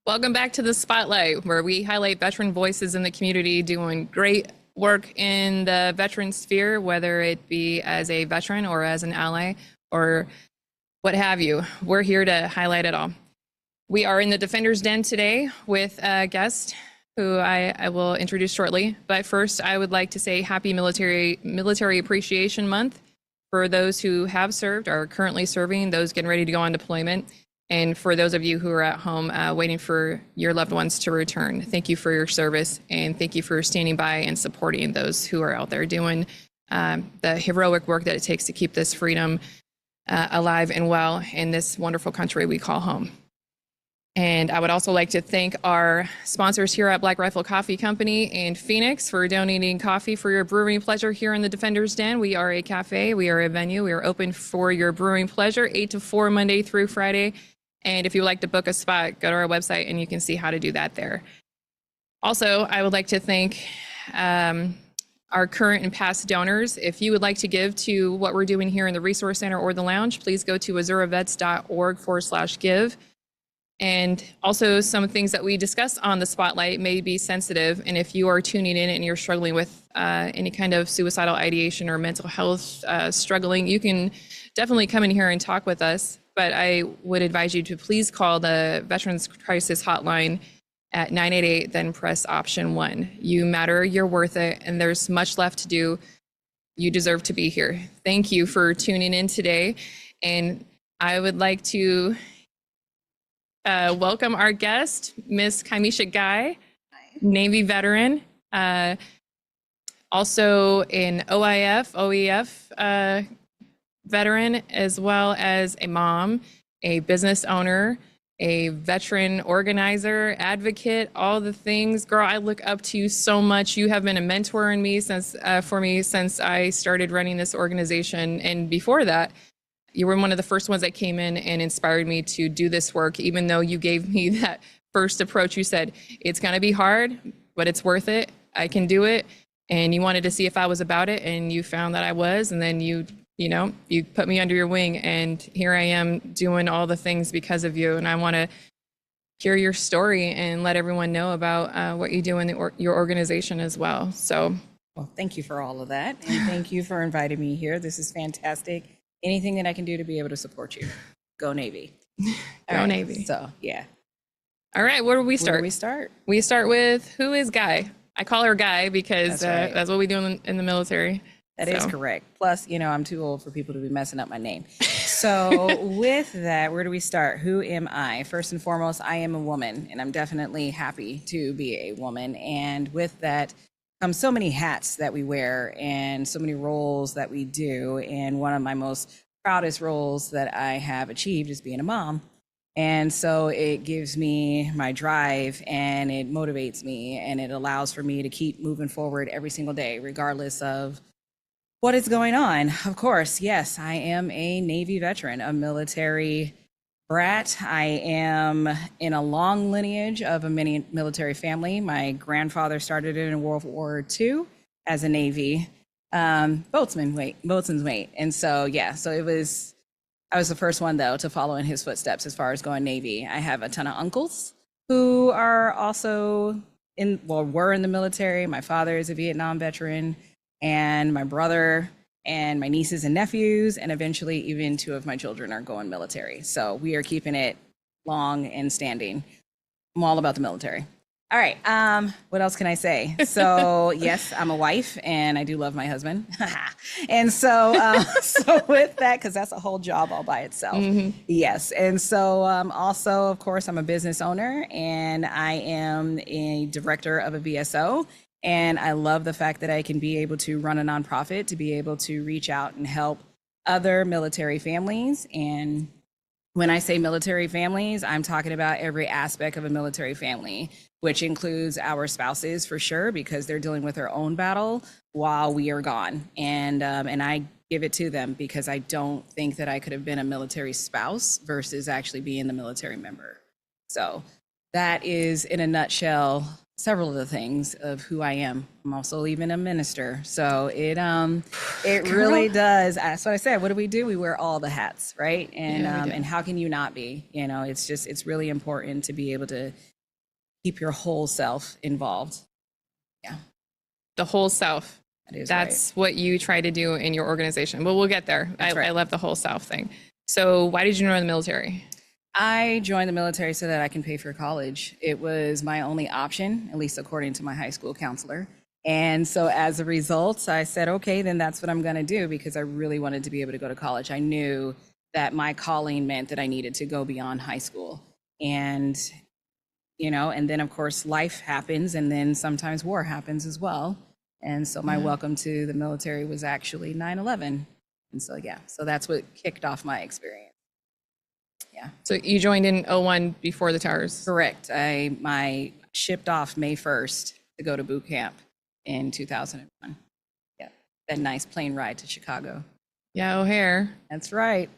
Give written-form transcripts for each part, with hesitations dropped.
Welcome back to the Spotlight, where we highlight veteran voices in the community doing great work in the veteran sphere, whether it be as a veteran or as an ally or what have you. We're here to highlight it all. We are in the Defender's Den today with a guest who I will introduce shortly. But first, I would like to say Happy Military Appreciation Month for those who have served, are currently serving, those getting ready to go on deployment. And for those of you who are at home waiting for your loved ones to return, thank you for your service, and thank you for standing by and supporting those who are out there doing the heroic work that it takes to keep this freedom alive and well in this wonderful country we call home. And I would also like to thank our sponsors here at Black Rifle Coffee Company and Phoenix for donating coffee for your brewing pleasure here in the Defender's Den. We are a cafe, we are a venue, we are open for your brewing pleasure, 8 to 4 Monday through Friday. And if you would like to book a spot, go to our website and you can see how to do that there. Also, I would like to thank our current and past donors. If you would like to give to what we're doing here in the Resource Center or the Lounge, please go to azuravets.org/give. And also, some things that we discuss on the Spotlight may be sensitive. And if you are tuning in and you're struggling with any kind of suicidal ideation or mental health struggling, you can definitely come in here and talk with us. But I would advise you to please call the Veterans Crisis Hotline at 988, then press option 1. You matter, you're worth it, and there's much left to do. You deserve to be here. Thank you for tuning in today. And I would like to welcome our guest, Miss Kiamesha Guy, Navy veteran, also an OEF veteran, as well as a mom, a business owner, a veteran organizer, advocate, all the things. Girl, I look up to you so much. You have been a mentor in me for me since I started running this organization. And before that, you were one of the first ones that came in and inspired me to do this work, even though you gave me that first approach. You said, it's gonna be hard, but it's worth it. I can do it. And you wanted to see if I was about it, and you found that I was, and then you put me under your wing, and here I am doing all the things because of you. And I want to hear your story and let everyone know about what you do in your organization as well. So, well, thank you for all of that, and thank you for inviting me here. This is fantastic. Anything that I can do to be able to support you, go Navy. Go Navy. So, yeah. All right, where do we start? Where do we start? We start with, who is Guy? I call her Guy because that's what we do in the military. That is correct. Plus, I'm too old for people to be messing up my name. So with that, where do we start? Who am I? First and foremost, I am a woman, and I'm definitely happy to be a woman. And with that comes so many hats that we wear and so many roles that we do. And one of my most proudest roles that I have achieved is being a mom. And so it gives me my drive, and it motivates me, and it allows for me to keep moving forward every single day, regardless of what is going on. Of course, yes, I am a Navy veteran, a military brat. I am in a long lineage of a military family. My grandfather started in World War II as a Navy boatswain's mate. And so, yeah, so I was the first one, though, to follow in his footsteps as far as going Navy. I have a ton of uncles who are also were in the military. My father is a Vietnam veteran, and my brother and my nieces and nephews, and eventually even 2 of my children are going military. So we are keeping it long and standing. I'm all about the military. All right, what else can I say? So yes, I'm a wife, and I do love my husband. And so with that, because that's a whole job all by itself. Mm-hmm. Yes, and so also, of course, I'm a business owner, and I am a director of a VSO. And I love the fact that I can be able to run a nonprofit, to be able to reach out and help other military families. And when I say military families, I'm talking about every aspect of a military family, which includes our spouses for sure, because they're dealing with their own battle while we are gone. And I give it to them, because I don't think that I could have been a military spouse versus actually being the military member. So that is, in a nutshell, several of the things of who I am. I'm also even a minister. So it really does. That's what I said. What do? We wear all the hats, right? And and how can you not be? It's really important to be able to keep your whole self involved. Yeah, The whole self. that is That's right. what you try to do in your organization. Well, we'll get there. That's right. I love the whole self thing. So why did you join the military? I joined the military so that I can pay for college. It was my only option, at least according to my high school counselor. And so as a result, I said, okay, then that's what I'm going to do, because I really wanted to be able to go to college. I knew that my calling meant that I needed to go beyond high school. And, and then of course life happens, and then sometimes war happens as well. And so my welcome to the military was actually 9/11. And so, yeah, so that's what kicked off my experience. Yeah. So you joined in 01 before the towers. Correct. I shipped off May 1st to go to boot camp in 2001. Yeah. That nice plane ride to Chicago. Yeah, O'Hare. That's right.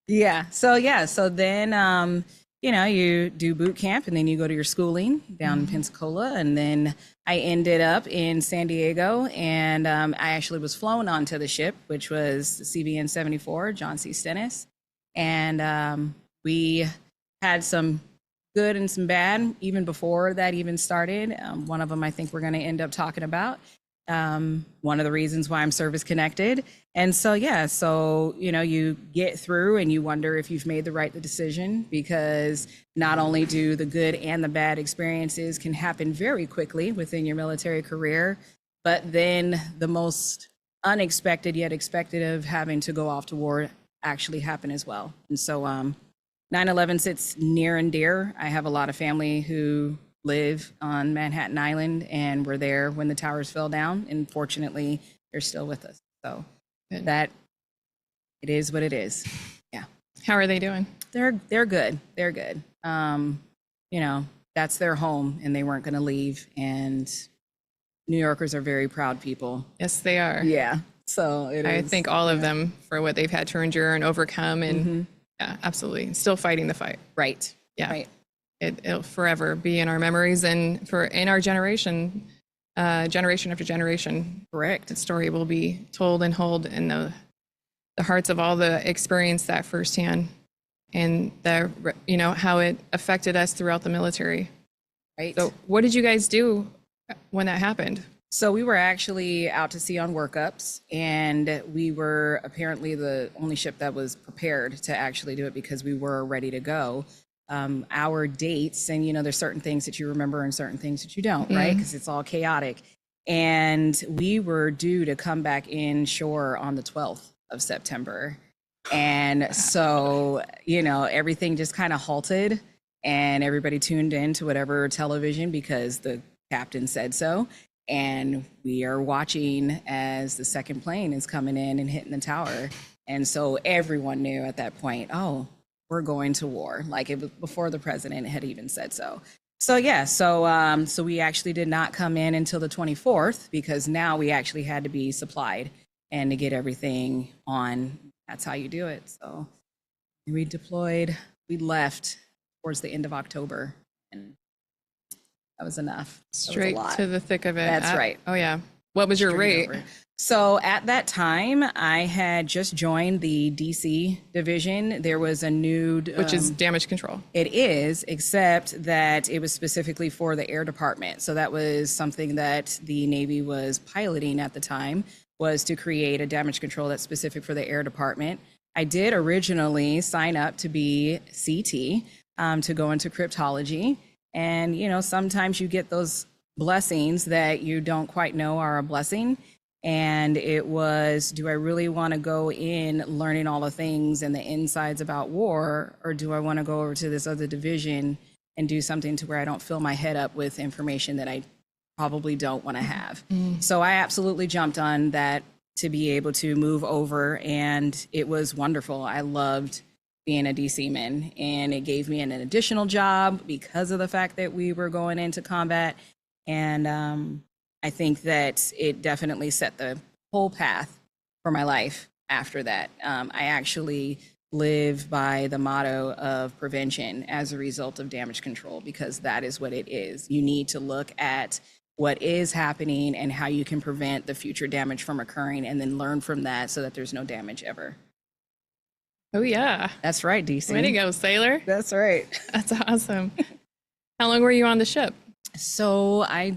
Yeah. So then, you do boot camp, and then you go to your schooling down in Pensacola. And then I ended up in San Diego, and I actually was flown onto the ship, which was the CVN 74, John C. Stennis. And we had some good and some bad even before that even started. One of them I think we're going to end up talking about. One of the reasons why I'm service connected. And so, you get through and you wonder if you've made the right decision, because not only do the good and the bad experiences can happen very quickly within your military career, but then the most unexpected yet expected of having to go off to war actually happen as well. And so 9/11 sits near and dear. I have a lot of family who live on Manhattan Island and were there when the towers fell down, and fortunately they're still with us. So Good. that it is what it is. Yeah. How are they doing? They're good. They're good. That's their home, and they weren't going to leave. And New Yorkers are very proud people. Yes, they are. Yeah. So I thank all of them for what they've had to endure and overcome, and yeah, absolutely, still fighting the fight. Right. Yeah. Right. It'll forever be in our memories, and in our generation, generation after generation. Correct. The story will be told and held in the hearts of all the experience that firsthand, and how it affected us throughout the military. Right. So what did you guys do when that happened? So we were actually out to sea on workups, and we were apparently the only ship that was prepared to actually do it, because we were ready to go. Our dates, and there's certain things that you remember and certain things that you don't, right? Because it's all chaotic. And we were due to come back in shore on the 12th of September. And so, everything just kind of halted, and everybody tuned in to whatever television, because the captain said so. And we are watching as the second plane is coming in and hitting the tower. And so everyone knew at that point, oh, we're going to war. Like, it was before the president had even said so. So we actually did not come in until the 24th, because now we actually had to be supplied and to get everything on. That's how you do it. So we deployed, we left towards the end of October, and that was enough. Straight to the thick of it. That's right. Oh yeah. What was your rate? So at that time, I had just joined the DC division. There was a new... Which is damage control. It is, except that it was specifically for the Air Department. So that was something that the Navy was piloting at the time, was to create a damage control that's specific for the Air Department. I did originally sign up to be CT, to go into cryptology. And, sometimes you get those blessings that you don't quite know are a blessing. And it was, do I really want to go in learning all the things and the insides about war, or do I want to go over to this other division and do something to where I don't fill my head up with information that I probably don't want to have? So I absolutely jumped on that to be able to move over, and it was wonderful. I loved being a DC man, and it gave me an additional job because of the fact that we were going into combat. And I think that it definitely set the whole path for my life after that. I actually live by the motto of prevention as a result of damage control, because that is what it is. You need to look at what is happening and how you can prevent the future damage from occurring, and then learn from that so that there's no damage ever. Oh yeah. That's right, DC. Way to go, sailor. That's right. That's awesome. How long were you on the ship? So I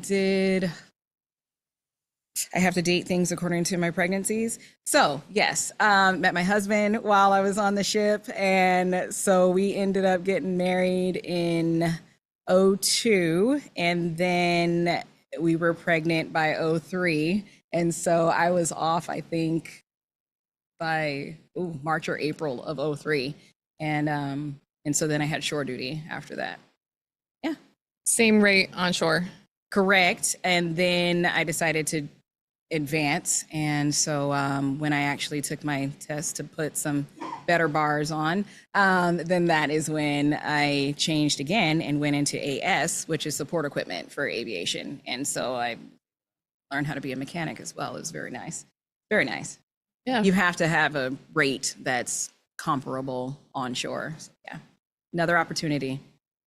have to date things according to my pregnancies. So yes, met my husband while I was on the ship. And so we ended up getting married in '02, and then we were pregnant by '03. And so I was off, I think, by March or April of '03. And so then I had shore duty after that. Yeah. Same rate on shore. Correct. And then I decided to advance. And so when I actually took my test to put some better bars on, then that is when I changed again and went into AS, which is support equipment for aviation. And so I learned how to be a mechanic as well. It was very nice. Very nice. Yeah. You have to have a rate that's comparable onshore. So, yeah. Another opportunity.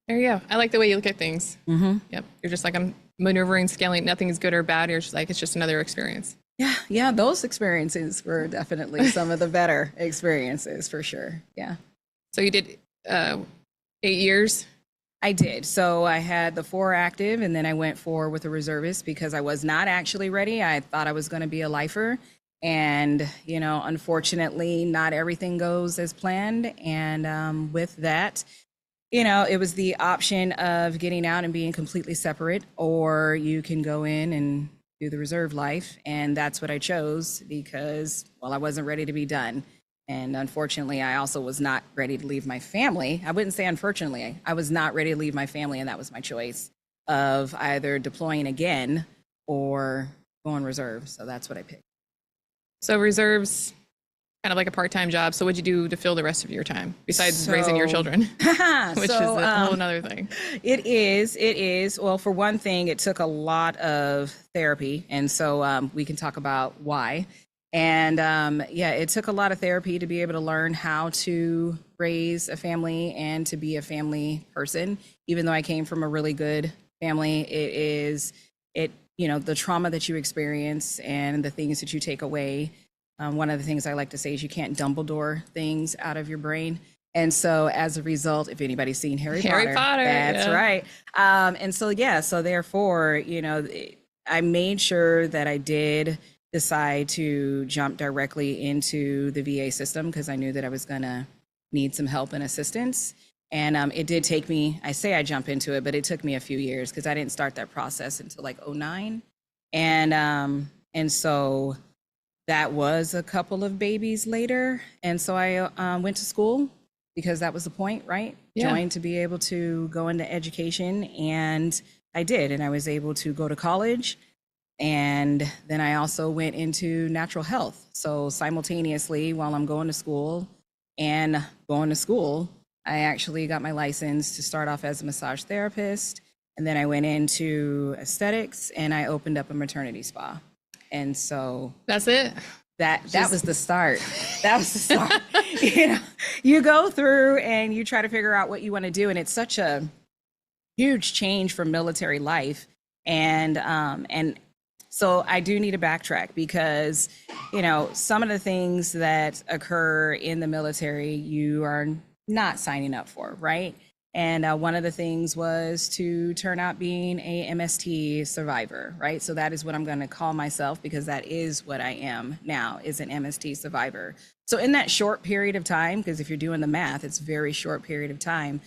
There you go. I like the way you look at things. Mm-hmm. Yep. You're just like, I'm maneuvering, scaling. Nothing's good or bad. You're just like, it's just another experience. Yeah. Yeah. Those experiences were definitely some of the better experiences for sure. Yeah. So you did 8 years? I did. So I had the 4 active, and then I went 4 with a reservist because I was not actually ready. I thought I was going to be a lifer. And, you know, unfortunately, not everything goes as planned. And with that, you know, it was the option of getting out and being completely separate, or you can go in and do the reserve life. And that's what I chose because, well, I wasn't ready to be done. And unfortunately, I also was not ready to leave my family. I wouldn't say unfortunately, I was not ready to leave my family. And that was my choice of either deploying again or going reserve. So that's what I picked. So reserves, kind of like a part-time job. So what'd you do to fill the rest of your time besides raising your children? Which is a whole nother thing. It is. Well, for one thing, it took a lot of therapy. And so we can talk about why. And yeah, it took a lot of therapy to be able to learn how to raise a family and to be a family person. Even though I came from a really good family, you know, the trauma that you experience and the things that you take away. One of the things I like to say is you can't Dumbledore things out of your brain. And so as a result, if anybody's seen Harry Potter, that's right. And so, yeah, so therefore, you know, I made sure that I did decide to jump directly into the VA system because I knew that I was going to need some help and assistance. And it did take me, I say I jump into it, but it took me a few years because I didn't start that process until like '09. And so that was a couple of babies later. And so I went to school because that was the point, right? Yeah. Joined to be able to go into education. And I did. And I was able to go to college. And then I also went into natural health. So simultaneously, while I'm going to school, I actually got my license to start off as a massage therapist. And then I went into aesthetics and I opened up a maternity spa. And so that's it. That was the start. That was the start. You know, you go through and you try to figure out what you want to do. And it's such a huge change from military life. And so I do need to backtrack because, you know, some of the things that occur in the military, you are not signing up for, right? And one of the things was to turn out being a MST survivor, right? So that is what I'm going to call myself because that is what I am now, is an MST survivor. So in that short period of time, because if you're doing the math, it's a very short period of time,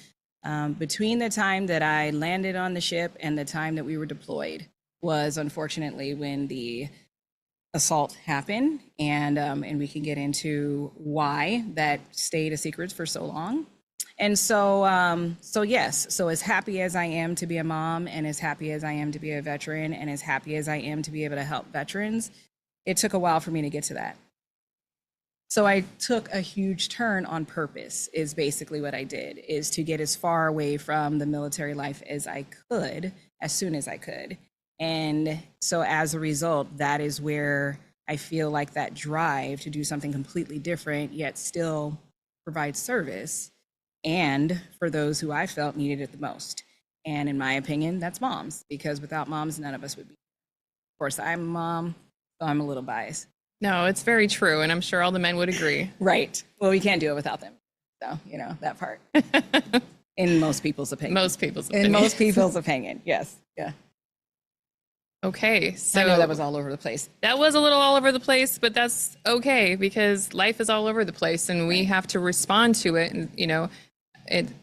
between the time that I landed on the ship and the time that we were deployed was unfortunately when the assault happened. And we can get into why that stayed a secret for so long. And so, yes, so as happy as I am to be a mom and as happy as I am to be a veteran and as happy as I am to be able to help veterans, it took a while for me to get to that. So I took a huge turn on purpose is basically what I did, is to get as far away from the military life as I could, as soon as I could. And so as a result, that is where I feel like that drive to do something completely different, yet still provide service. And for those who I felt needed it the most. And in my opinion, that's moms, because without moms, none of us would be. Of course, I'm a mom, so I'm a little biased. No, it's very true. And I'm sure all the men would agree. Right. Well, we can't do it without them. So, you know, that part. In most people's opinion. Most people's In opinion. most people's opinion, yes. Yeah. Okay, so I know that was all over the place. that was a little all over the place, but that's okay because life is all over the place and we have to respond to it. And, and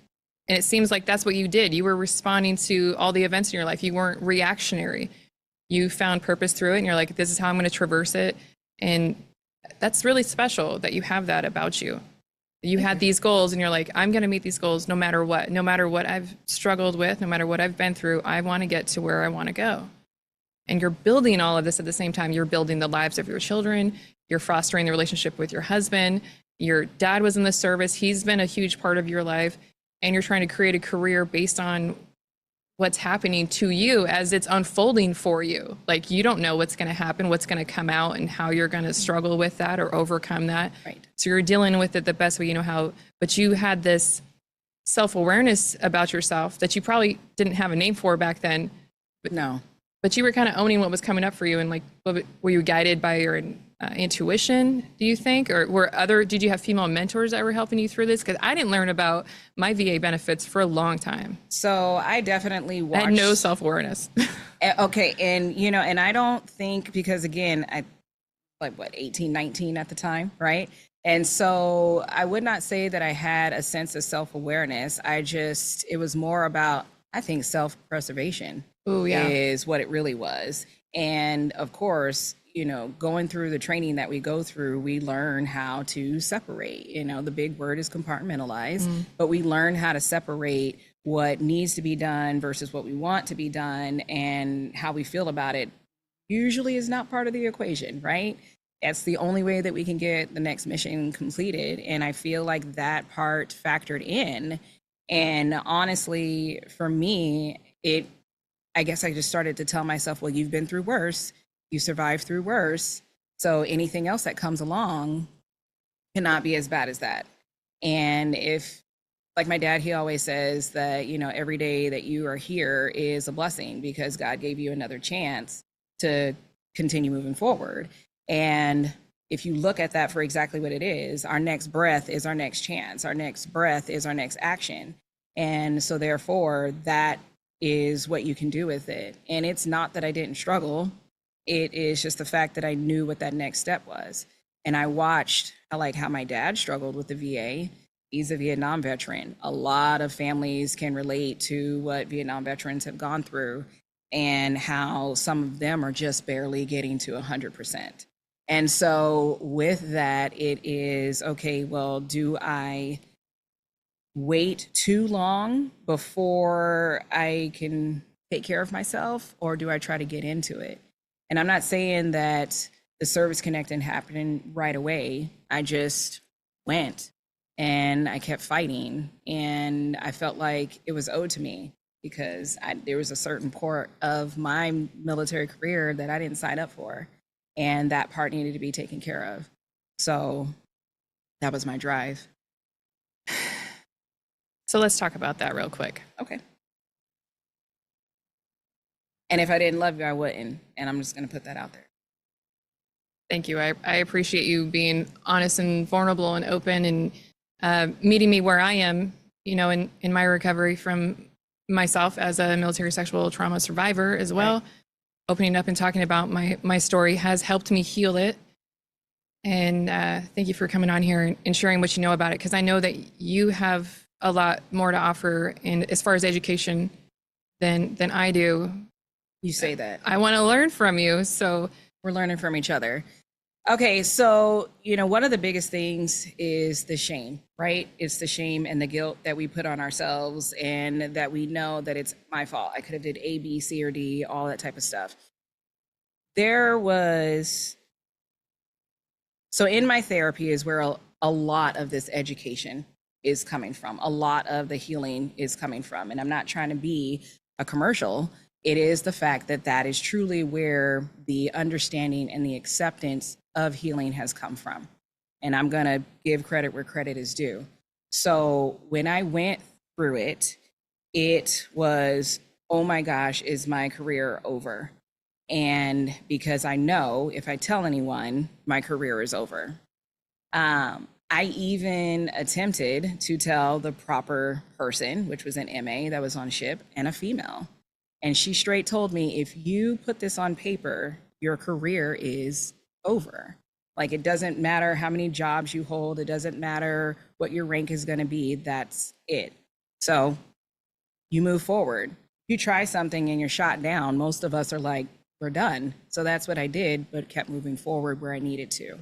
it seems like that's what you did. You were responding to all the events in your life. You weren't reactionary. You found purpose through it and you're like, this is how I'm going to traverse it. And that's really special that you have that about you. You had these goals and you're like, I'm going to meet these goals no matter what I've struggled with, no matter what I've been through, I want to get to where I want to go. And you're building all of this at the same time. You're building the lives of your children. You're fostering the relationship with your husband. Your dad was in the service. He's been a huge part of your life. And you're trying to create a career based on what's happening to you as it's unfolding for you. Like you don't know what's going to happen, what's going to come out, and how you're going to struggle with that or overcome that. Right. So you're dealing with it the best way you know how. But you had this self-awareness about yourself that you probably didn't have a name for back then. No. But you were kind of owning what was coming up for you, and like, were you guided by your intuition? Do you think, or did you have female mentors that were helping you through this? Because I didn't learn about my VA benefits for a long time. So I definitely watched. I had no self-awareness. Okay, and I don't think, because again, I like 18, 19 at the time, right? And so I would not say that I had a sense of self-awareness. It was more about, I think, self-preservation. Oh, yeah. Is what it really was. And of course, going through the training that we go through, we learn how to separate. The big word is compartmentalize, but we learn how to separate what needs to be done versus what we want to be done, and how we feel about it usually is not part of the equation, right? That's the only way that we can get the next mission completed. And I feel like that part factored in. And honestly, for me, I guess I just started to tell myself, well, you've been through worse, you survived through worse, so anything else that comes along cannot be as bad as that. And if, like my dad, he always says that, every day that you are here is a blessing because God gave you another chance to continue moving forward. And if you look at that for exactly what it is, our next breath is our next chance. Our next breath is our next action. And so therefore, that is what you can do with it. And it's not that I didn't struggle. It is just the fact that I knew what that next step was. And I watched how my dad struggled with the VA. He's a Vietnam veteran. A lot of families can relate to what Vietnam veterans have gone through and how some of them are just barely getting to 100%. And so with that, it is, okay, well, do I wait too long before I can take care of myself, or do I try to get into it? And I'm not saying that the service connecting happened right away. I just went and I kept fighting, and I felt like it was owed to me because there was a certain part of my military career that I didn't sign up for, and that part needed to be taken care of. So that was my drive. So let's talk about that real quick. Okay. And if I didn't love you, I wouldn't. And I'm just going to put that out there. Thank you. I appreciate you being honest and vulnerable and open and meeting me where I am, in my recovery from myself as a military sexual trauma survivor as well. Right. Opening up and talking about my story has helped me heal it. And thank you for coming on here and sharing what you know about it, because I know that you have a lot more to offer as far as education than I do. You say that. I want to learn from you, so we're learning from each other. Okay, so one of the biggest things is the shame, right? It's the shame and the guilt that we put on ourselves, and that we know that it's my fault. I could have did A, B, C, or D, all that type of stuff. So in my therapy is where a lot of this education is coming from. A lot of the healing is coming from. And I'm not trying to be a commercial. It is the fact that that is truly where the understanding and the acceptance of healing has come from. And I'm going to give credit where credit is due. So when I went through it, it was, oh my gosh, is my career over? And because I know if I tell anyone, my career is over. I even attempted to tell the proper person, which was an MA that was on ship and a female. And she straight told me, if you put this on paper, your career is over. Like, it doesn't matter how many jobs you hold, it doesn't matter what your rank is going to be, that's it. So you move forward. You try something and you're shot down, most of us are like, we're done. So that's what I did, but kept moving forward where I needed to.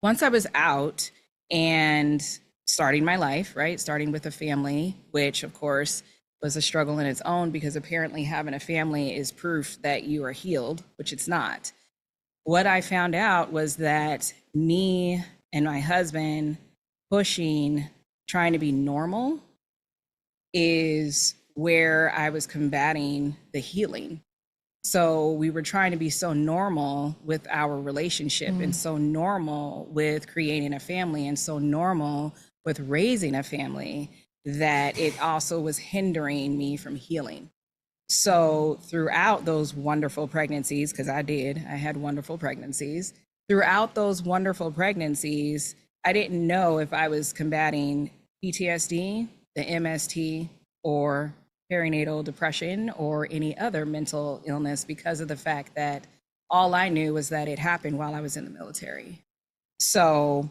Once I was out and starting my life, right? Starting with a family, which of course was a struggle in its own, because apparently having a family is proof that you are healed, which it's not. What I found out was that me and my husband pushing, trying to be normal, is where I was combating the healing. So we were trying to be so normal with our relationship and so normal with creating a family and so normal with raising a family that it also was hindering me from healing. So throughout those wonderful pregnancies, because I had wonderful pregnancies, throughout those wonderful pregnancies, I didn't know if I was combating PTSD, the MST, or perinatal depression or any other mental illness, because of the fact that all I knew was that it happened while I was in the military. So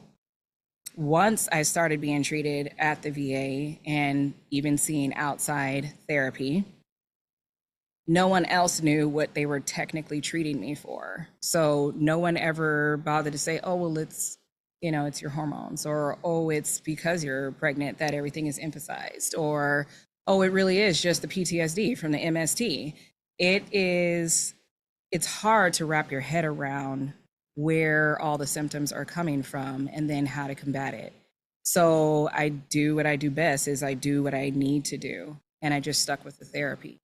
once I started being treated at the VA and even seeing outside therapy, no one else knew what they were technically treating me for. So no one ever bothered to say, oh, well, it's your hormones, or, oh, it's because you're pregnant that everything is emphasized, or, oh, it really is just the PTSD from the MST. It's hard to wrap your head around where all the symptoms are coming from and then how to combat it. So I do what I do best, is I do what I need to do. And I just stuck with the therapy.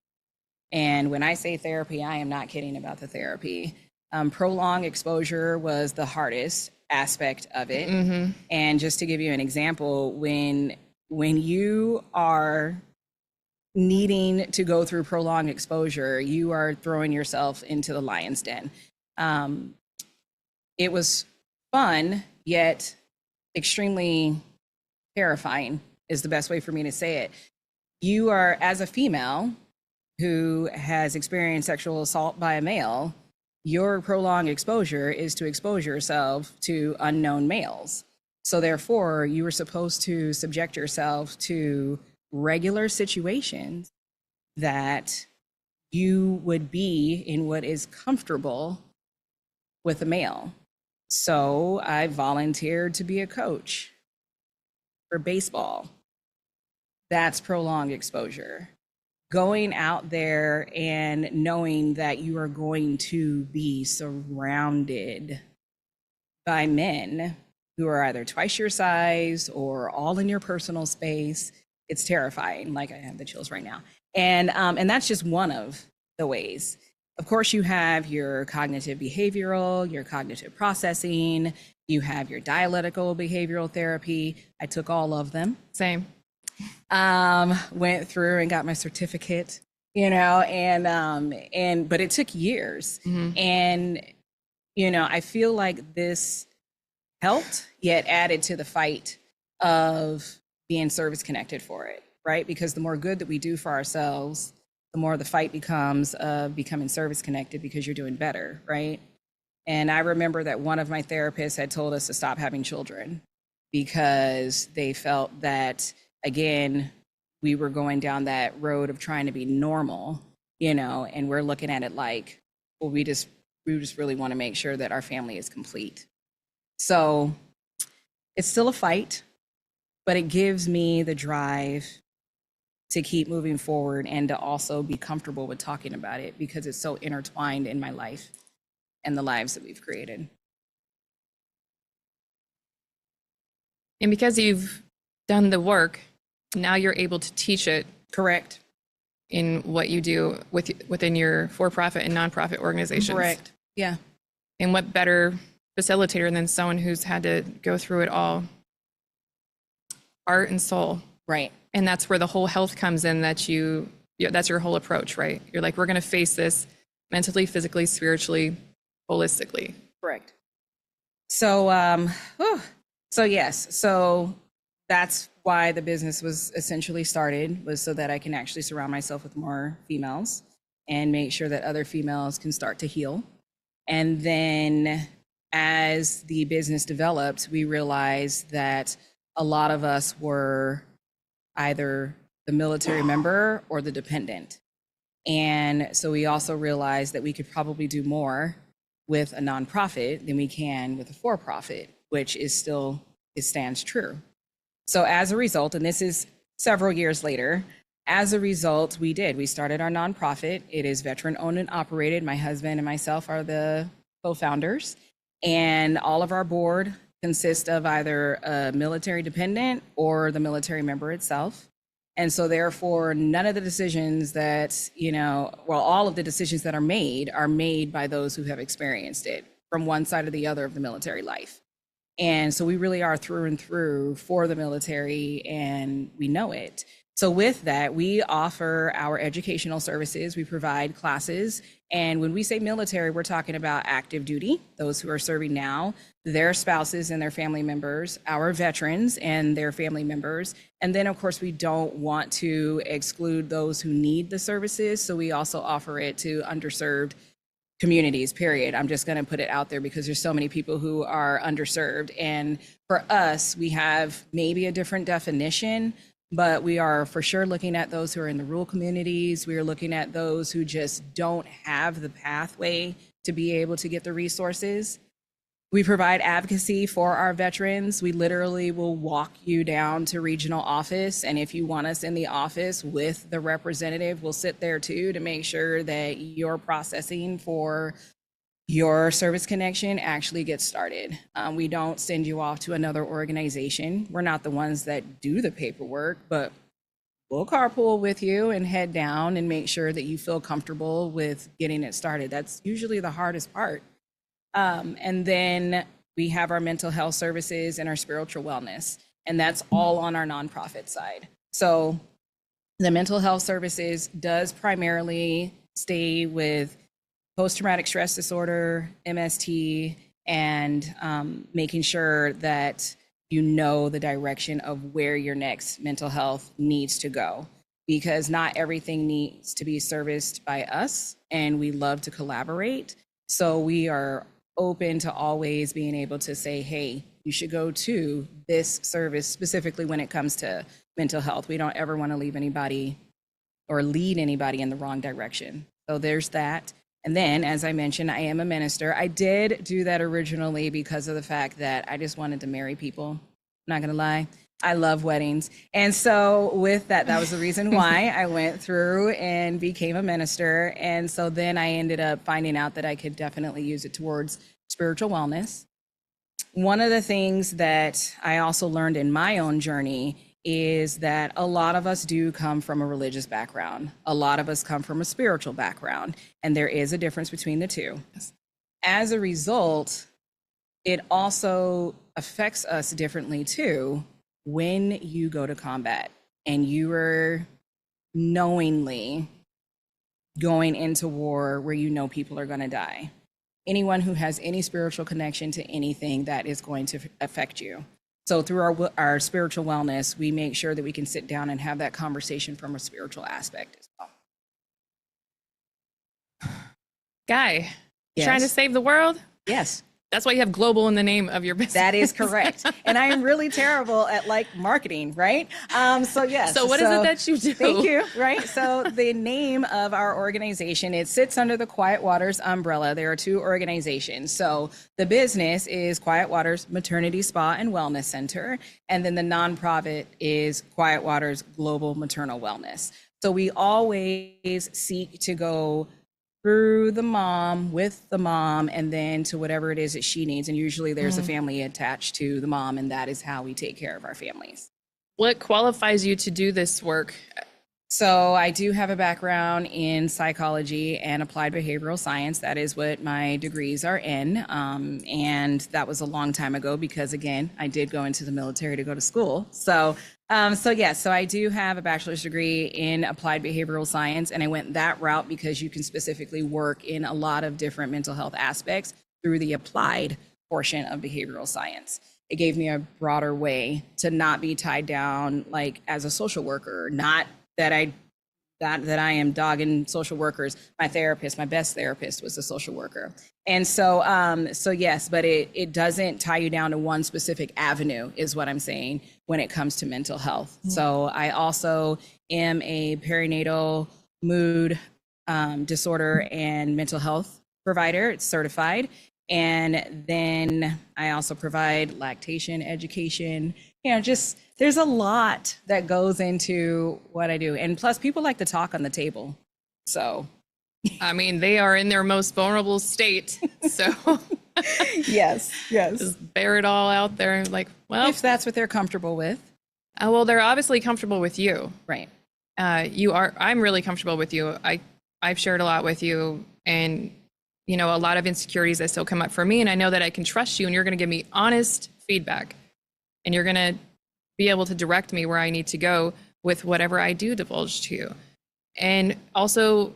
And when I say therapy, I am not kidding about the therapy. Prolonged exposure was the hardest aspect of it. And just to give you an example, when you are needing to go through prolonged exposure, you are throwing yourself into the lion's den. It was fun, yet extremely terrifying is the best way for me to say it. You are, as a female who has experienced sexual assault by a male, your prolonged exposure is to expose yourself to unknown males. So therefore, you were supposed to subject yourself to regular situations that you would be in what is comfortable with a male. So I volunteered to be a coach for baseball. That's prolonged exposure. Going out there and knowing that you are going to be surrounded by men who are either twice your size or all in your personal space, it's terrifying. Like, I have the chills right now. And that's just one of the ways. Of course, you have your cognitive behavioral, your cognitive processing, you have your dialectical behavioral therapy. I took all of them. Same. Went through and got my certificate, but it took years. And, I feel like this helped, yet added to the fight of being service connected for it, right? Because the more good that we do for ourselves, the more the fight becomes of becoming service connected, because you're doing better, right? And I remember that one of my therapists had told us to stop having children because they felt that, again, we were going down that road of trying to be normal, and we're looking at it like, well, we just really want to make sure that our family is complete. So it's still a fight, but it gives me the drive to keep moving forward and to also be comfortable with talking about it, because it's so intertwined in my life and the lives that we've created. And because you've done the work, now you're able to teach it. Correct. In what you do within your for-profit and nonprofit organizations. Correct. Yeah. And what better facilitator than someone who's had to go through it all, heart and soul. Right. And that's where the whole health comes in, that's your whole approach, right? You're like, we're going to face this mentally, physically, spiritually, holistically. Correct. So So yes, so that's why the business was essentially started, was so that I can actually surround myself with more females and make sure that other females can start to heal. And then as the business developed, we realized that a lot of us were either the military member or the dependent. And so we also realized that we could probably do more with a nonprofit than we can with a for-profit, which is still, it stands true. So as a result, and this is several years later, as a result, we started our nonprofit. It is veteran owned and operated. My husband and myself are the co-founders, and all of our board consists of either a military dependent or the military member itself. And so therefore, none of the decisions that, all of the decisions that are made by those who have experienced it from one side or the other of the military life. And so we really are through and through for the military, and we know it. So with that, we offer our educational services. We provide classes. And when we say military, we're talking about active duty, those who are serving now, their spouses and their family members, our veterans and their family members. And then, of course, we don't want to exclude those who need the services. So we also offer it to underserved communities, period. I'm just going to put it out there because there's so many people who are underserved. And for us, we have maybe a different definition, but we are for sure looking at those who are in the rural communities. We are looking at those who just don't have the pathway to be able to get the resources. We provide advocacy for our veterans. We literally will walk you down to regional office. And if you want us in the office with the representative, we'll sit there too to make sure that your processing for your service connection actually gets started. We don't send you off to another organization. We're not the ones that do the paperwork, but we'll carpool with you and head down and make sure that you feel comfortable with getting it started. That's usually the hardest part. And then we have our mental health services and our spiritual wellness, and that's all on our nonprofit side. So the mental health services does primarily stay with post-traumatic stress disorder, MST, and making sure that you know the direction of where your next mental health needs to go, because not everything needs to be serviced by us, and we love to collaborate. So we are open to always being able to say, hey, you should go to this service specifically when it comes to mental health. We don't ever want to leave anybody or lead anybody in the wrong direction. So there's that. And then, as I mentioned, I am a minister. I did do that originally because of the fact that I just wanted to marry people. I'm not going to lie. I love weddings. And so with that, that was the reason why I went through and became a minister. And so then I ended up finding out that I could definitely use it towards spiritual wellness. One of the things that I also learned in my own journey is that a lot of us do come from a religious background. A lot of us come from a spiritual background, and there is a difference between the two. As a result, it also affects us differently too when you go to combat and you are knowingly going into war where you know people are going to die. Anyone who has any spiritual connection to anything, that is going to affect you. So through our spiritual wellness, we make sure that we can sit down and have that conversation from a spiritual aspect as well. Guy, Yes. trying to save the world? Yes. That's why you have global in the name of your business. That is correct. And I am really terrible at marketing, right? So yes. So what is it that you do? Thank you, right? So the name of our organization, it sits under the Quiet Waters umbrella. There are two organizations. So the business is Quiet Waters Maternity Spa and Wellness Center. And then the nonprofit is Quiet Waters Global Maternal Wellness. So we always seek to go through the mom, with the mom, and then to whatever it is that she needs. And usually there's a family attached to the mom, and that is how we take care of our families. What qualifies you to do this work? So I do have a background in psychology and applied behavioral science. That is what my degrees are in. And that was a long time ago because, again, I did go into the military to go to school. So I do have a bachelor's degree in applied behavioral science, and I went that route because you can specifically work in a lot of different mental health aspects through the applied portion of behavioral science. it gave me a broader way to not be tied down like as a social worker. Not that I am dogging social workers. My therapist, my best therapist, was a social worker. And so, so yes, but it doesn't tie you down to one specific avenue, is what I'm saying when it comes to mental health. So I also am a perinatal mood disorder and mental health provider. It's certified. And then I also provide lactation education. Just there's a lot that goes into what I do. And plus, people like to talk on the table. So, I mean, they are in their most vulnerable state. So, yes. just bear it all out there. Like, well, If that's what they're comfortable with. well, they're obviously comfortable with you. Right. I'm really comfortable with you. I've shared a lot with you, and a lot of insecurities that still come up for me. And I know that I can trust you, and you're going to give me honest feedback, and you're going to be able to direct me where I need to go with whatever I do divulge to you. And also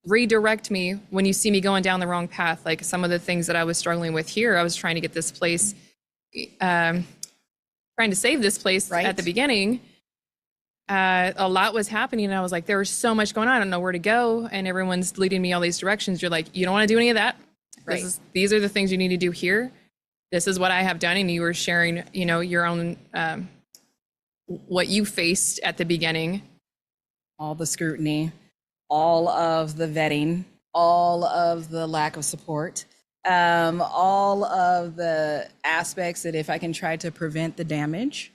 redirect me when you see me going down the wrong path. Like some of the things that I was struggling with here, I was trying to get this place, trying to save this place at the beginning. A lot was happening, and I was like, there was so much going on. I don't know where to go. And everyone's leading me all these directions. You're like, you don't want to do any of that. Right. These are the things you need to do here. This is what I have done. And you were sharing, your own, what you faced at the beginning. All the scrutiny, all of the vetting, all of the lack of support, all of the aspects that if I can try to prevent the damage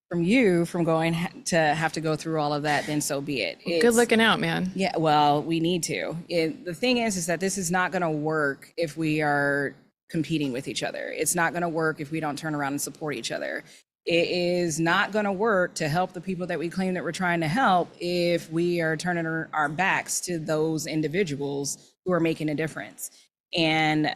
from you from going to have to go through all of that, then so be it. Good looking out, man. Yeah, well, we need to. The thing is that this is not going to work if we are competing with each other. It's not going to work if we don't turn around and support each other. It is not going to work to help the people that we claim that we're trying to help if we are turning our backs to those individuals who are making a difference. And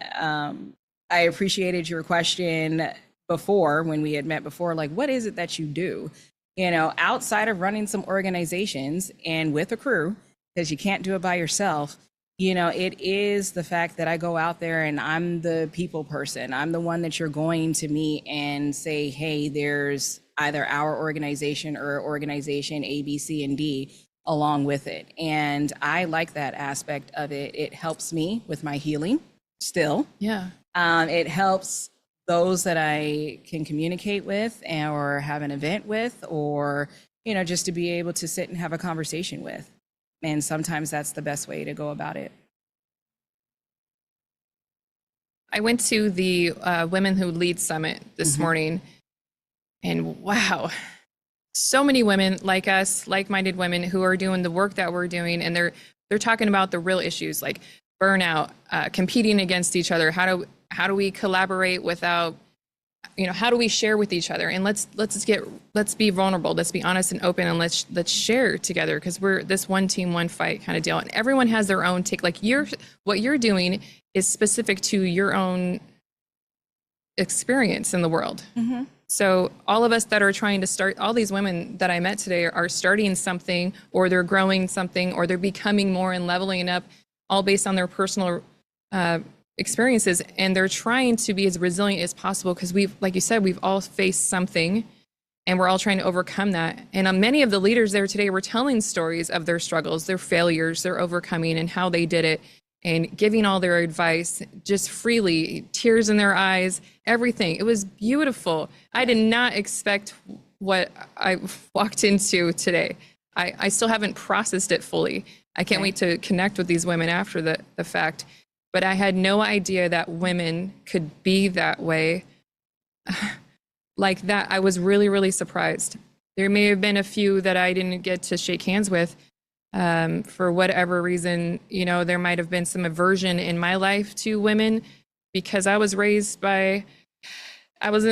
I appreciated your question before, when we had met before, like, what is it that you do? Outside of running some organizations and with a crew, because you can't do it by yourself, it is the fact that I go out there and I'm the people person. I'm the one that you're going to meet and say, hey, there's either our organization or organization A, B, C, and D along with it. And I like that aspect of it. It helps me with my healing still. Yeah. It helps those that I can communicate with or have an event with, or, just to be able to sit and have a conversation with. And sometimes that's the best way to go about it. I went to the Women Who Lead Summit this morning, and wow, so many women like us, like-minded women who are doing the work that we're doing, and they're talking about the real issues like burnout, competing against each other. How do we collaborate without, how do we share with each other? And let's be vulnerable, let's be honest and open, and let's share together, because we're this one team, one fight kind of deal. And everyone has their own take. Like what you're doing is specific to your own experience in the world. So all of us that are trying to start, all these women that I met today are starting something, or they're growing something, or they're becoming more and leveling up, all based on their personal experiences, and they're trying to be as resilient as possible, because like you said, we've all faced something, and we're all trying to overcome that. And many of the leaders there today were telling stories of their struggles, their failures, their overcoming, and how they did it, and giving all their advice just freely, tears in their eyes, everything. It was beautiful. I did not expect what I walked into today. I still haven't processed it fully. I can't wait to connect with these women after the fact. But I had no idea that women could be that way. Like that, I was really, really surprised. There may have been a few that I didn't get to shake hands with for whatever reason. There might have been some aversion in my life to women, because I was raised by, I was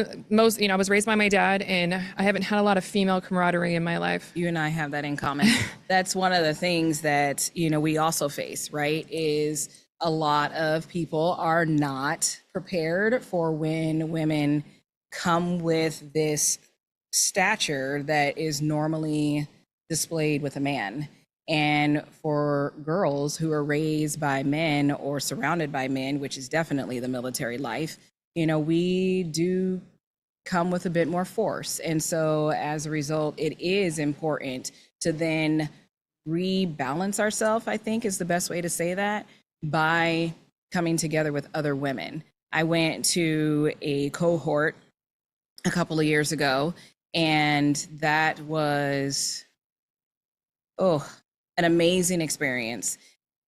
raised by my dad, and I haven't had a lot of female camaraderie in my life. You and I have that in common. That's one of the things that, we also face, right? Is a lot of people are not prepared for when women come with this stature that is normally displayed with a man. And for girls who are raised by men or surrounded by men, which is definitely the military life, we do come with a bit more force. And so as a result, it is important to then rebalance ourselves, I think is the best way to say that, by coming together with other women. I went to a cohort a couple of years ago, and that was, an amazing experience.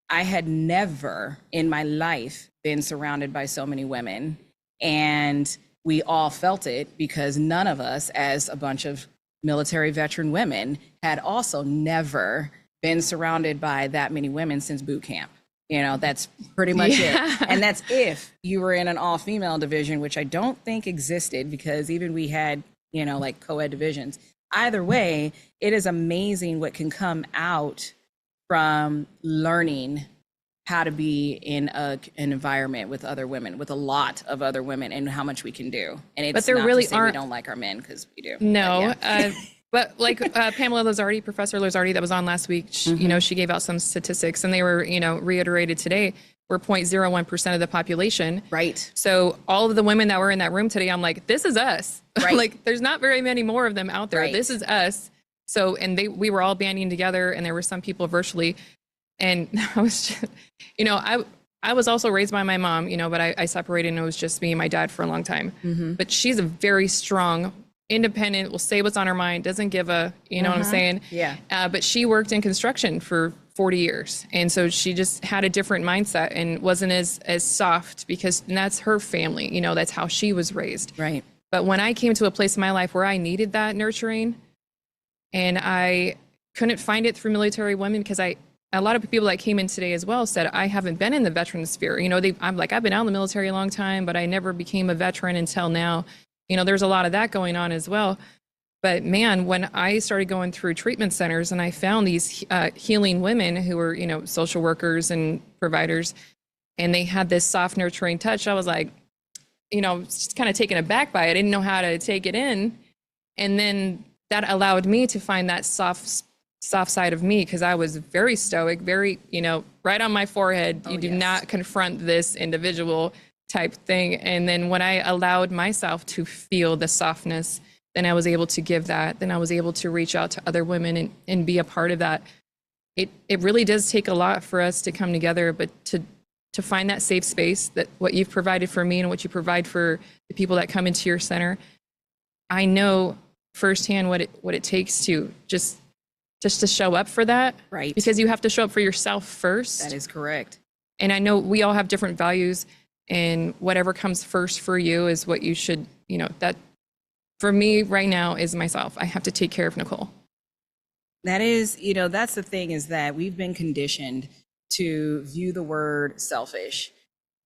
I had never in my life been surrounded by so many women, and we all felt it because none of us, as a bunch of military veteran women, had also never been surrounded by that many women since boot camp. You know, that's pretty much it. And that's if you were in an all-female division, which I don't think existed, because even we had, you know, like co-ed divisions. Either way, it is amazing what can come out from learning how to be in an environment with other women, with a lot of other women, and how much we can do. And it's but there not really to say we don't like our men, because we do. No, but, yeah. but like Pamela Lazardi, Professor Lazardi, that was on last week, you know, she gave out some statistics, and they were, you know, reiterated today. We're 0.01% of the population. Right. So all of the women that were in that room today, I'm like, this is us. Right. Like, there's not very many more of them out there. Right. This is us. So, and we were all banding together, and there were some people virtually. And I was just, you know, I was also raised by my mom, you know, but I separated, and it was just me and my dad for a long time. But she's a very strong, independent, will say what's on her mind, doesn't give a, you know what I'm saying? Yeah. But she worked in construction for 40 years. And so she just had a different mindset and wasn't as soft, because that's her family, you know, that's how she was raised. Right. But when I came to a place in my life where I needed that nurturing, and I couldn't find it through military women, because a lot of people that came in today as well said, I haven't been in the veteran sphere. You know, I'm like, I've been out in the military a long time, but I never became a veteran until now. You know, there's a lot of that going on as well. But man, when I started going through treatment centers and I found these healing women who were, you know, social workers and providers, and they had this soft, nurturing touch, I was like, you know, just kind of taken aback by it. I didn't know how to take it in. And then that allowed me to find that soft side of me, because I was very stoic, very, you know, right on my forehead. You do not confront this individual type thing. And then when I allowed myself to feel the softness, then I was able to give that. Then I was able to reach out to other women and be a part of that. It really does take a lot for us to come together, but to find that safe space, that what you've provided for me and what you provide for the people that come into your center, I know firsthand what it takes to just to show up for that. Right. Because you have to show up for yourself first. That is correct. And I know we all have different values, and whatever comes first for you is what you should, you know, that for me right now is myself. I have to take care of Nicole. That is, you know, that's the thing, is that we've been conditioned to view the word selfish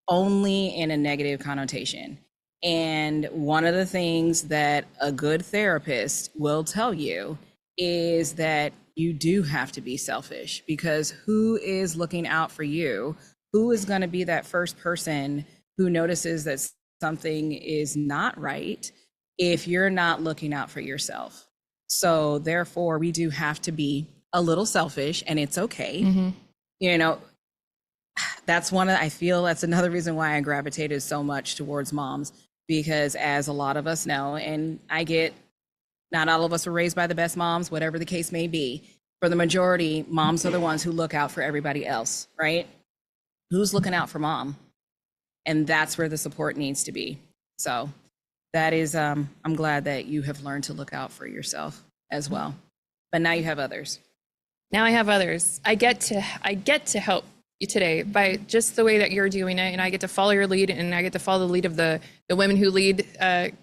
only in a negative connotation. And one of the things that a good therapist will tell you is that you do have to be selfish, because who is looking out for you? Who is going to be that first person who notices that something is not right if you're not looking out for yourself? So therefore, we do have to be a little selfish, and it's okay. You know, I feel that's another reason why I gravitated so much towards moms, because as a lot of us know, and not all of us were raised by the best moms, whatever the case may be. For the majority, moms are the ones who look out for everybody else, right? Who's looking out for mom? And that's where the support needs to be. So that is, I'm glad that you have learned to look out for yourself as well. But now you have others. Now I have others. I get to help you today by just the way that you're doing it, and I get to follow your lead, and I get to follow the lead of the Women Who Lead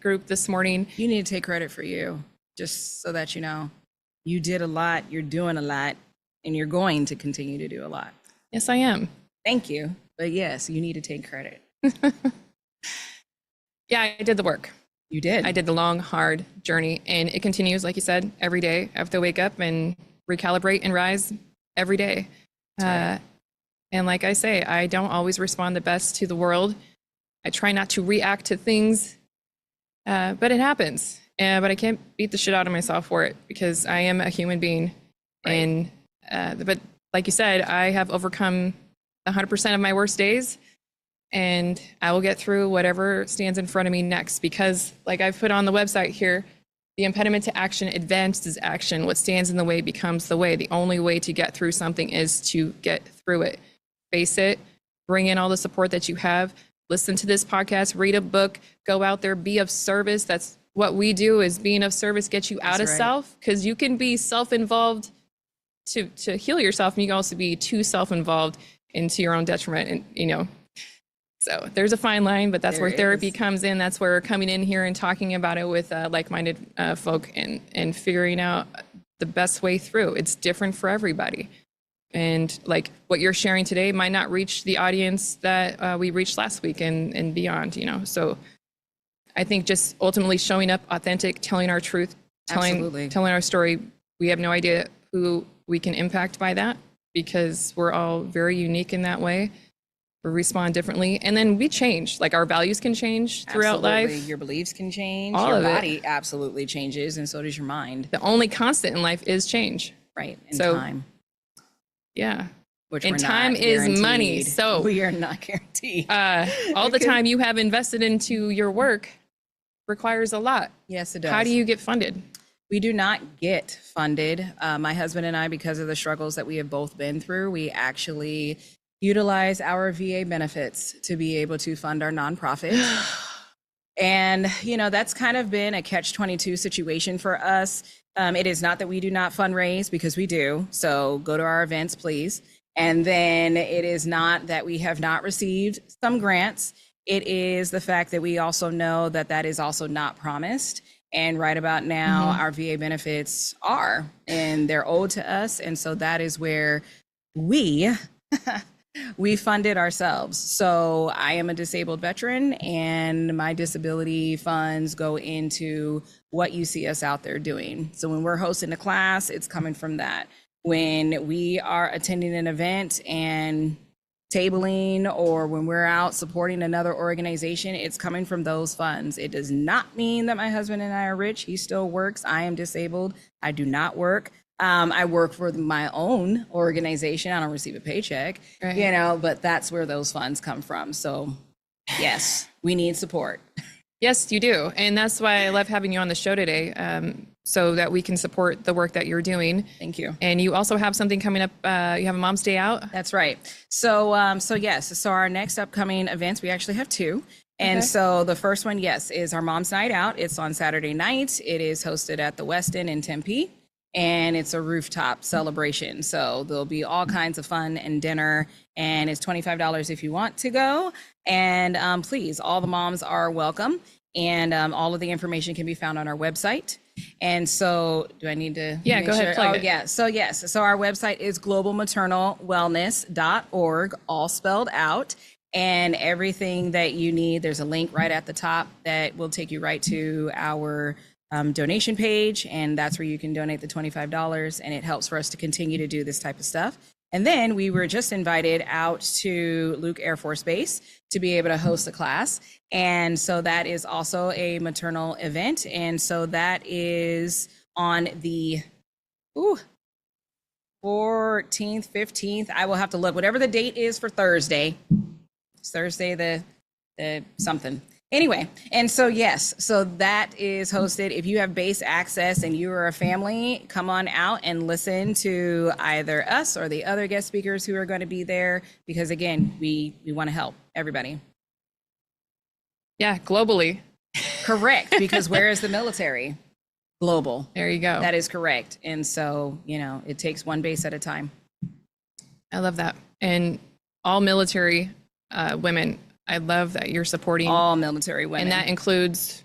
group this morning. You need to take credit for you, just so that you know. You did a lot, you're doing a lot, and you're going to continue to do a lot. Yes, I am. Thank you. But yes, you need to take credit. Yeah, I did the work. You did. I did the long, hard journey, and it continues, like you said, every day. I have to wake up and recalibrate and rise every day. Right. And like I say, I don't always respond the best to the world. I try not to react to things, but it happens. But I can't beat the shit out of myself for it, because I am a human being. Right. And but like you said, I have overcome 100% of my worst days, and I will get through whatever stands in front of me next, because like I've put on the website here, the impediment to action advances action. What stands in the way becomes the way. The only way to get through something is to get through it. Face it, bring in all the support that you have, listen to this podcast, read a book, go out there, be of service. That's what we do, is being of service, get you out of self, because you can be self-involved to heal yourself, and you can also be too self-involved into your own detriment. And, you know, so there's a fine line, but that's where therapy comes in. That's where coming in here and talking about it with like-minded folk and figuring out the best way through. It's different for everybody. And like what you're sharing today might not reach the audience that we reached last week and beyond, you know. So I think just ultimately showing up authentic, telling our truth, telling our story. We have no idea who we can impact by that, because we're all very unique in that way. We respond differently, and then we change. Like our values can change throughout life. Your beliefs can change. All your of body it absolutely changes, and so does your mind. The only constant in life is change. Right. And so, time. Yeah. Which and time is money. So we are not guaranteed. All the time you have invested into your work requires a lot. Yes, it does. How do you get funded? We do not get funded. My husband and I, because of the struggles that we have both been through, we actually utilize our VA benefits to be able to fund our nonprofit. And, you know, that's kind of been a catch-22 situation for us. It is not that we do not fundraise, because we do. So go to our events, please. And then it is not that we have not received some grants. It is the fact that we also know that that is also not promised. And right about now, our VA benefits are, and they're owed to us. And so that is where we fund it ourselves. So I am a disabled veteran, and my disability funds go into what you see us out there doing. So when we're hosting a class, it's coming from that. When we are attending an event and tabling, or when we're out supporting another organization, it's coming from those funds. It does not mean that my husband and I are rich. He still works. I am disabled. I do not work. I work for my own organization. I don't receive a paycheck, you know, but that's where those funds come from. So yes, we need support. Yes, you do. And that's why I love having you on the show today, so that we can support the work that you're doing. Thank you. And you also have something coming up. You have a Mom's Day Out. That's right. So yes, so our next upcoming events, we actually have two. And so the first one, yes, is our Mom's Night Out. It's on Saturday night. It is hosted at the Westin in Tempe, and it's a rooftop celebration. So there'll be all kinds of fun and dinner, and it's $25 if you want to go. And please, all the moms are welcome. And all of the information can be found on our website. And so do I need to? Yeah, go ahead. Plug it. Yeah. So yes. So our website is globalmaternalwellness.org, all spelled out. And everything that you need, there's a link right at the top that will take you right to our donation page. And that's where you can donate the $25. And it helps for us to continue to do this type of stuff. And then we were just invited out to Luke Air Force Base to be able to host a class. And so that is also a maternal event. And so that is on the 14th, 15th. I will have to look, whatever the date is for Thursday. It's Thursday the something. Anyway, and so yes, so that is hosted. If you have base access and you are a family, come on out and listen to either us or the other guest speakers who are going to be there, because again, we want to help everybody. Yeah, globally. Correct, because where is the military? Global. There you go. That is correct. And so, you know, it takes one base at a time. I love that. And all military women, I love that you're supporting all military women. And that includes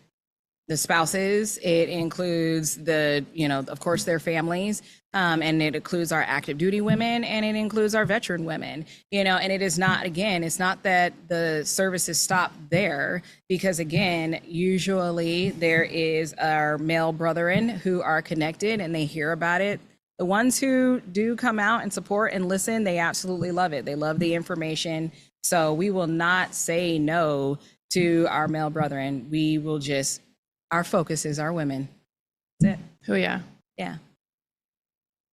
the spouses. It includes the, you know, of course, their families. And it includes our active duty women, and it includes our veteran women, you know, and it is not, again, it's not that the services stop there, because again, usually there is our male brethren who are connected and they hear about it. The ones who do come out and support and listen, they absolutely love it. They love the information. So we will not say no to our male brethren. We will just, our focus is our women. That's it. Oh, yeah. Yeah.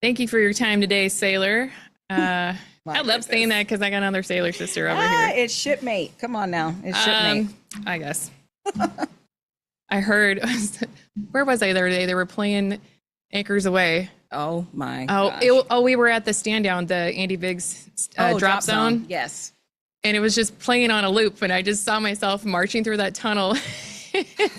Thank you for your time today, Sailor. My I love saying that because I got another sailor sister over here. It's shipmate. Come on now. It's shipmate. I guess. I heard, where was I the other day? They were playing Anchors Away. Oh my gosh. We were at the stand down, the Andy Biggs drop zone. Yes. And it was just playing on a loop. And I just saw myself marching through that tunnel,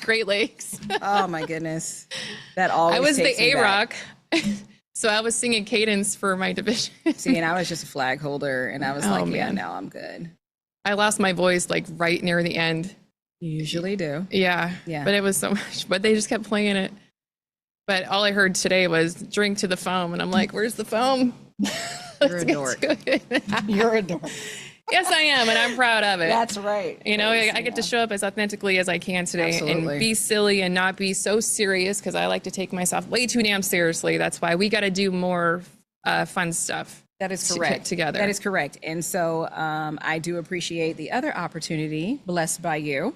Great Lakes. Oh my goodness. That always I was takes the me back. A-Rock. So I was singing cadence for my division. See, and I was just a flag holder, and I was like, yeah, man. no, I'm good. I lost my voice like right near the end. You usually do. Yeah. Yeah. But it was so much, but they just kept playing it. But all I heard today was drink to the foam. And I'm like, where's the foam? You're a dork. You're a dork. Yes, I am. And I'm proud of it. That's right. You know, I get to show up as authentically as I can today. Absolutely. And be silly and not be so serious, because I like to take myself way too damn seriously. That's why we got to do more fun stuff. That is to get correct. together. That is correct. And so I do appreciate the other opportunity, blessed by you,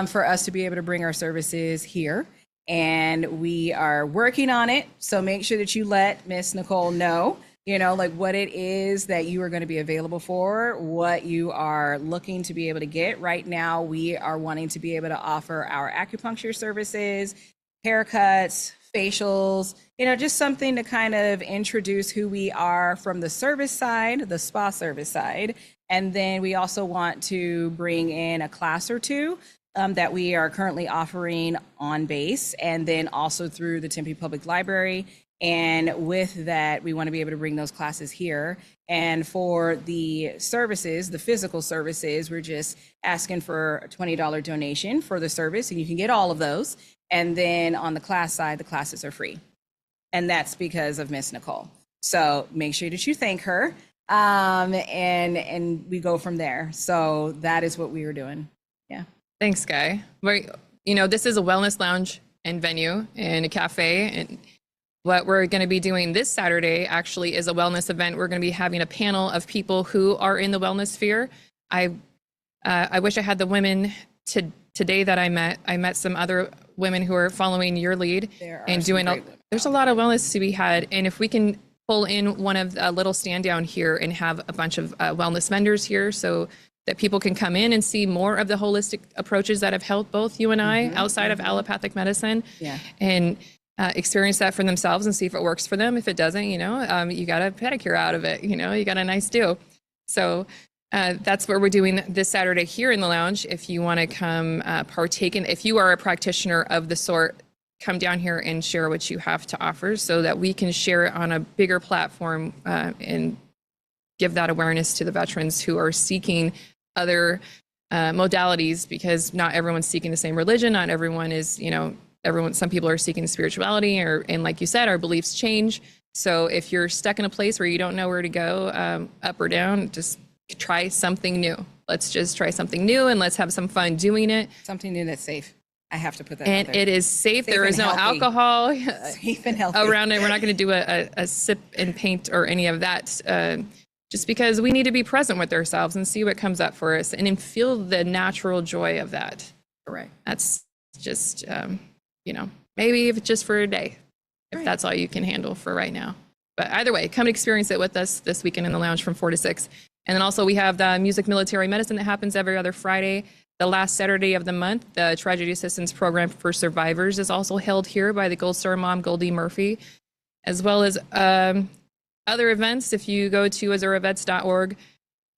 for us to be able to bring our services here. And we are working on it. So make sure that you let Miss Nicole know, you know, like what it is that you are going to be available for, what you are looking to be able to get. Right now, we are wanting to be able to offer our acupuncture services, haircuts, facials, you know, just something to kind of introduce who we are from the service side, the spa service side. And then we also want to bring in a class or two that we are currently offering on base, and then also through the Tempe Public Library. And with that, we want to be able to bring those classes here. And for the services, the physical services, we're just asking for a $20 donation for the service, and you can get all of those. And then on the class side, the classes are free. And that's because of Miss Nicole. So make sure that you thank her, and we go from there. So that is what we are doing. Yeah. Thanks, Guy. You know, this is a wellness lounge and venue and a cafe. And what we're going to be doing this Saturday actually is a wellness event. We're going to be having a panel of people who are in the wellness sphere. I wish I had the women today that I met. I met some other women who are following your lead and doing. There's a lot of wellness to be had, and if we can pull in one of a little stand down here and have a bunch of wellness vendors here, so that people can come in and see more of the holistic approaches that have helped both you and I outside of allopathic medicine, and experience that for themselves and see if it works for them. If it doesn't, you know, you got a pedicure out of it, you know, you got a nice do. So that's what we're doing this Saturday here in the lounge. If you want to come partake in, if you are a practitioner of the sort, come down here and share what you have to offer so that we can share it on a bigger platform and give that awareness to the veterans who are seeking other modalities, because not everyone's seeking the same religion. Not everyone is, you know, some people are seeking spirituality, and like you said, our beliefs change. So if you're stuck in a place where you don't know where to go, up or down, just try something new. Let's just try something new and let's have some fun doing it. Something new that's safe. I have to put that and out there. It is safe. There is no healthy. Alcohol Safe and healthy around it. We're not going to do a sip and paint or any of that, just because we need to be present with ourselves and see what comes up for us and then feel the natural joy of that. Correct. That's just, you know, maybe if it's just for a day, if that's all you can handle for right now. But either way, come experience it with us this weekend in the lounge from 4 to 6. And then also we have the Music Military Medicine that happens every other Friday. The last Saturday of the month, the Tragedy Assistance Program for Survivors is also held here by the Gold Star Mom, Goldie Murphy, as well as other events. If you go to azuravets.org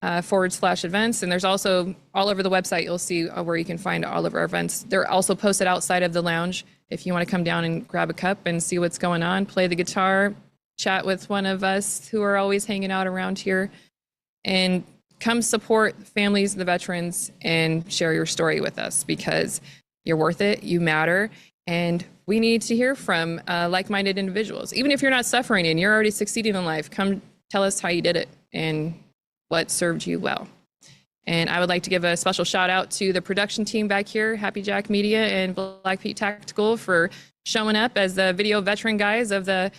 /events, and there's also all over the website, you'll see where you can find all of our events. They're also posted outside of the lounge if you want to come down and grab a cup and see what's going on, play the guitar, chat with one of us who are always hanging out around here, and come support families, the veterans, and share your story with us, because you're worth it, you matter, and we need to hear from like-minded individuals. Even if you're not suffering and you're already succeeding in life, come tell us how you did it and what served you well. And I would like to give a special shout out to the production team back here, Happy Jack Media and Black Pete Tactical, for showing up as the video veteran guys of the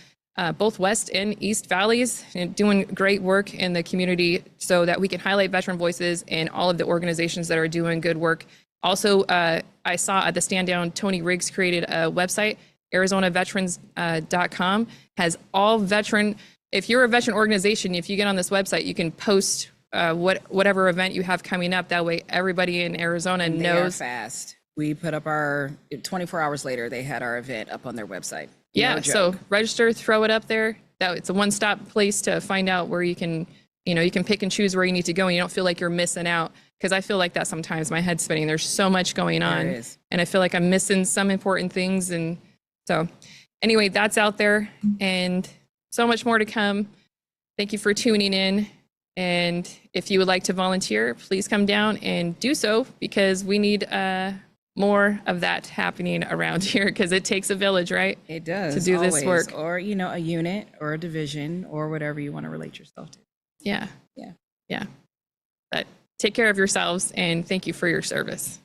both West and East Valleys, and doing great work in the community so that we can highlight veteran voices and all of the organizations that are doing good work. Also, I saw at the stand down, Tony Riggs created a website, ArizonaVeterans.com, has all veteran if you're a veteran organization, if you get on this website, you can post whatever event you have coming up. That way everybody in Arizona And they are knows. fast. We put up our 24 hours later, they had our event up on their website. Yeah, No so joke. register, throw it up there. That it's a one-stop place to find out where you can pick and choose where you need to go, and you don't feel like you're missing out. Because I feel like that sometimes, my head's spinning. There's so much going on, is. and I feel like I'm missing some important things. And so, anyway, that's out there, and so much more to come. Thank you for tuning in. And if you would like to volunteer, please come down and do so, because we need more of that happening around here, because it takes a village, right? It does. To do this always. work. Or, you know, a unit or a division or whatever you want to relate yourself to. Yeah. Yeah. Yeah. But take care of yourselves, and thank you for your service.